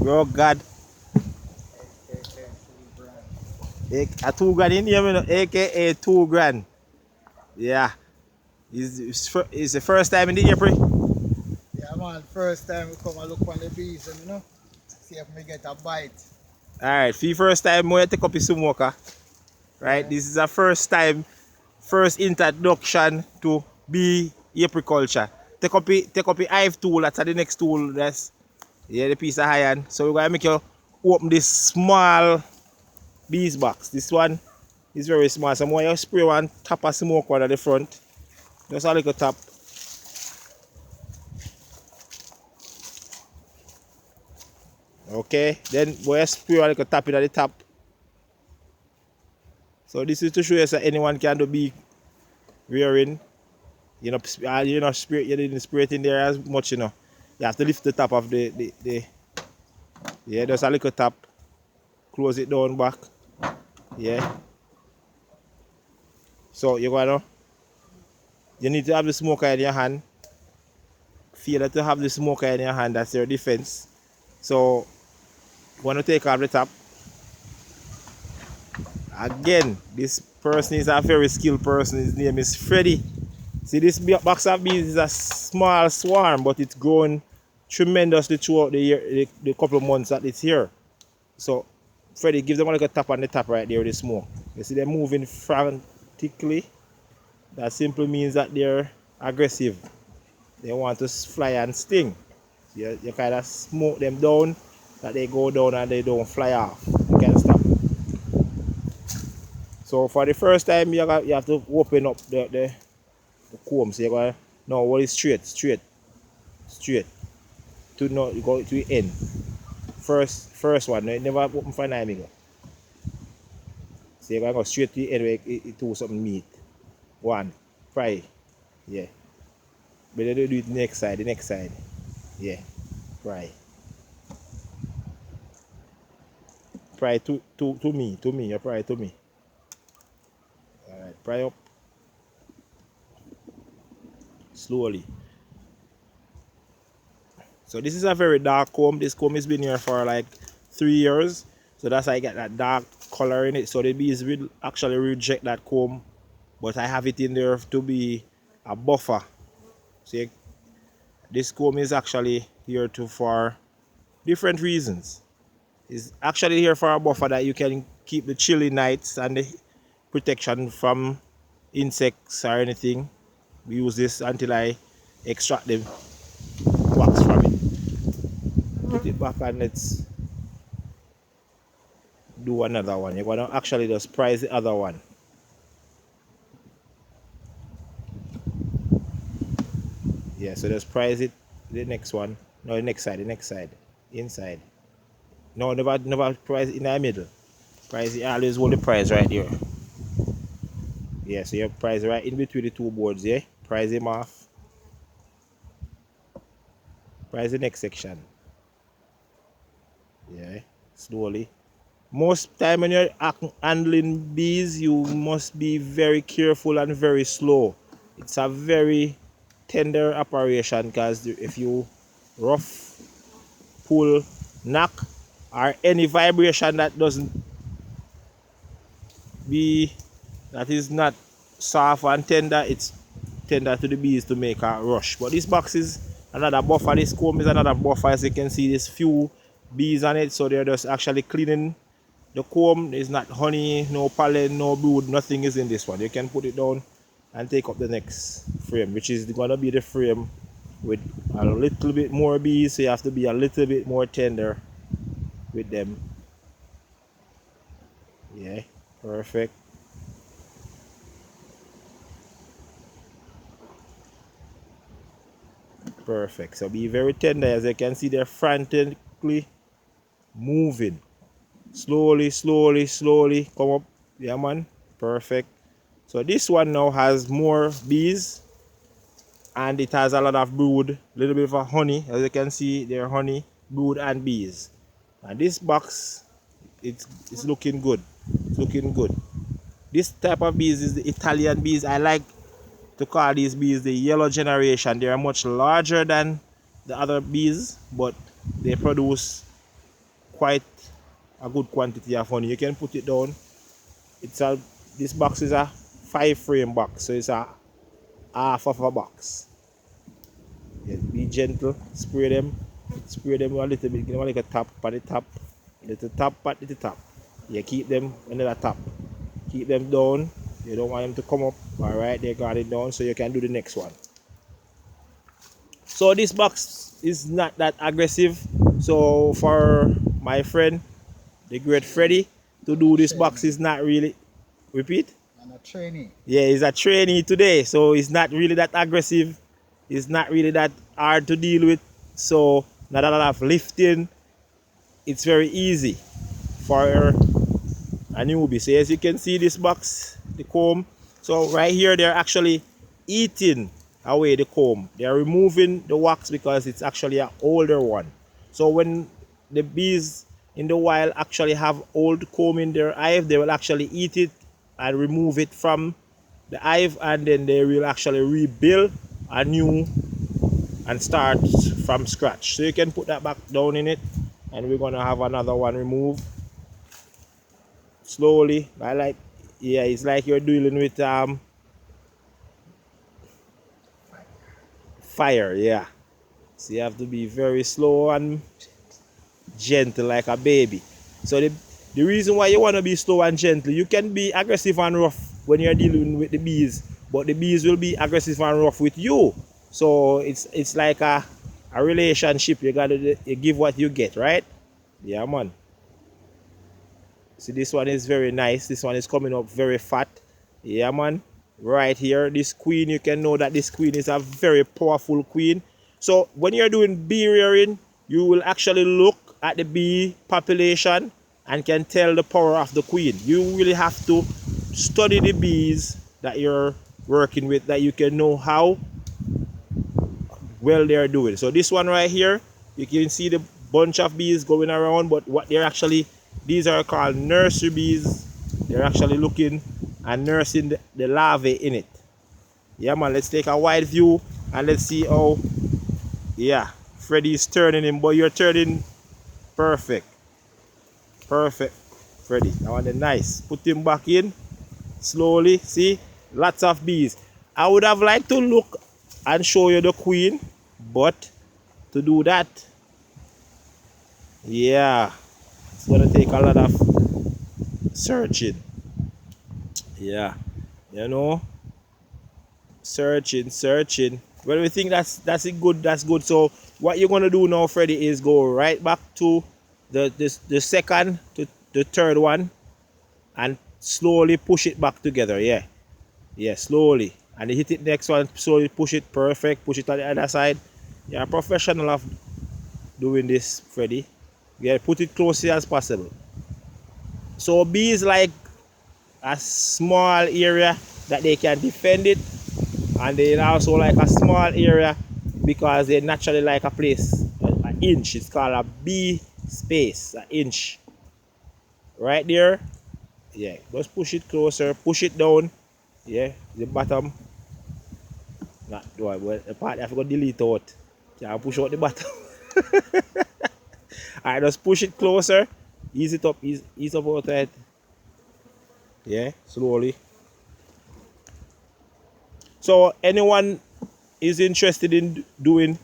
Bro, God. A 2 grand in here, aka 2 grand. Yeah. Is the first time in the April? Yeah, man, first time we come and look on the bees, and see if we get a bite. Alright, for the first time, we take up a smoker. Right? Yeah. This is a first time, first introduction to bee apiculture. Take up a hive tool, that's the next tool. That's the piece of iron. So we're gonna make you open this small bees box. This one is very small. So more you spray one tap of smoke one at the front. Just a little tap. Okay, then we spray a little tap it at the top. So this is to show you that anyone can do bee rearing. You didn't spray it in there as much, You have to lift the top of the yeah, just a little tap. Close it down back. Yeah. So you need to have the smoker in your hand. Feel that you have the smoker in your hand, that's your defense. So you want to take off the top. Again, this person is a very skilled person. His name is Freddy. See, this box of bees is a small swarm, but it's grown tremendously throughout the year, the couple of months that it's here. So, Freddy, give them a little tap on the top right there with the smoke. You see them moving frantically. That simply means that they're aggressive. They want to fly and sting. You kind of smoke them down, that they go down and they don't fly off. You can stop. So for the first time, you have to open up the comb. So you're going to no, what is straight. To no, you go to the end. First one, you never open for an eye. So you're going to go straight to the end where it do something meat. One, fry. Yeah. But then you do it the next side. Yeah. Fry. Fry to me. You fry to me. Alright, fry up. Slowly. So this is a very dark comb. This comb has been here for like 3 years. So that's why I get that dark color in it. So the bees will actually reject that comb. But I have it in there to be a buffer. See, this comb is actually here for different reasons. It's actually here for a buffer that you can keep the chilly nights and the protection from insects or anything. We use this until I extract the wax from it. Put it back and let's do another one. You're gonna actually just price the other one. Yeah, so just price it the next one. No, the next side. Inside. No, never price it in the middle. Price it, always hold the price right here. Yeah, so you price right in between the two boards, yeah? Price them off. Price the next section. Yeah, slowly. Most time when you're handling bees, you must be very careful and very slow. It's a very tender operation because if you rough, pull, knock, or any vibration that is not soft and tender, it's tender to the bees to make a rush. But this box is another buffer. This comb is another buffer. As you can see, there's few bees on it, so they're just actually cleaning the comb. There's not honey, no pollen, no brood, nothing is in this one. You can put it down and take up the next frame, which is going to be the frame with a little bit more bees, so you have to be a little bit more tender with them. Yeah, perfect. Perfect. So be very tender. As you can see, they're frantically moving. Slowly. Come up. Yeah, man. Perfect. So this one now has more bees. And it has a lot of brood. A little bit of a honey. As you can see, there are honey, brood, and bees. And this box, it's looking good. It's looking good. This type of bees is the Italian bees. I like to call these bees the yellow generation. They are much larger than the other bees, but they produce quite a good quantity of honey. You can put it down. This box is a 5-frame box, so it's a half of a box. Yeah, be gentle, spray them a little bit, give them like a tap at the top, little tap at the top. Yeah, keep them under the top. Keep them down. You don't want them to come up. Alright, they got it down, so you can do the next one. So this box is not that aggressive. So for my friend, the great Freddy, to do this box is not really, repeat? I'm a trainee. Yeah, he's a trainee today, so it's not really that aggressive. It's not really that hard to deal with. So not a lot of lifting. It's very easy for a newbie. So as you can see, this box, the comb. So right here, they're actually eating away the comb. They're removing the wax because it's actually an older one. So when the bees in the wild actually have old comb in their hive, they will actually eat it and remove it from the hive, and then they will actually rebuild a new and start from scratch. So you can put that back down in it, and we're gonna have another one removed slowly. Yeah, it's like you're dealing with fire. Yeah, so you have to be very slow and gentle like a baby. So the reason why you want to be slow and gentle, you can be aggressive and rough when you're dealing with the bees, but the bees will be aggressive and rough with you. So it's like a relationship. You give what you get, right? Yeah, man. See, this one is very nice. This one is coming up very fat. Yeah, man. Right here, this queen, you can know that this queen is a very powerful queen. So when you're doing bee rearing, you will actually look at the bee population and can tell the power of the queen. You really have to study the bees that you're working with, that you can know how well they're doing. So this one right here, you can see the bunch of bees going around, but what they're actually, these are called nursery bees. They're actually looking and nursing the larvae in it. Yeah, man, let's take a wide view and let's see how, yeah, Freddy's turning him, but you're turning perfect. Perfect, Freddy. That one is nice. Put him back in slowly. See, lots of bees. I would have liked to look and show you the queen, but to do that, yeah, it's gonna take a lot of searching. Yeah, you know, searching. Well, we think that's good. That's good. So what you're gonna do now, Freddy, is go right back to the second to the third one and slowly push it back together. Yeah, yeah, slowly. And you hit it next one, slowly push it. Perfect. Push it on the other side. You're a professional of doing this, Freddy. Yeah, put it closely as possible. So bees like a small area that they can defend it, and they also like a small area because they naturally like a place, an inch. It's called a bee space, an inch. Right there. Yeah, just push it closer, push it down. Yeah, the bottom. Not well, the part I forgot to delete out. Can push out the bottom. Alright, just push it closer. Ease it up, ease up out it. Yeah, slowly. So anyone is interested in doing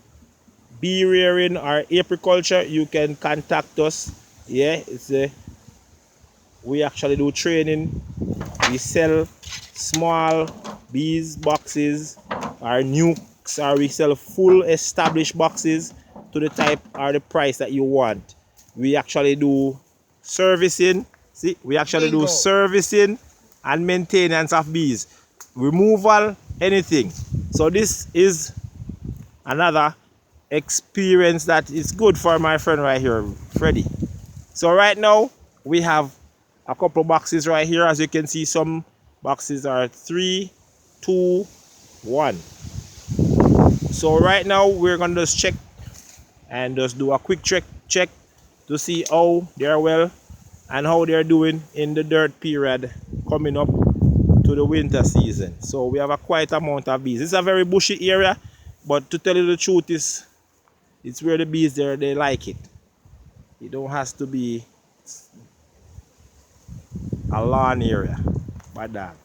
bee rearing or apiculture, you can contact us. Yeah, we actually do training. We sell small bees boxes or nukes, or we sell full established boxes to the type or the price that you want. We actually do servicing. See, we actually do servicing and maintenance of bees, removal, anything. So this is another experience that is good for my friend right here, Freddy. So right now we have a couple boxes right here. As you can see, some boxes are 3, 2, 1. So right now we're gonna just check and just do a quick check to see how they're well and how they're doing in the dirt period coming up to the winter season. So we have a quite amount of bees. It's a very bushy area, but to tell you the truth, it's where the bees they like it. It don't has to be a lawn area. Bad dog.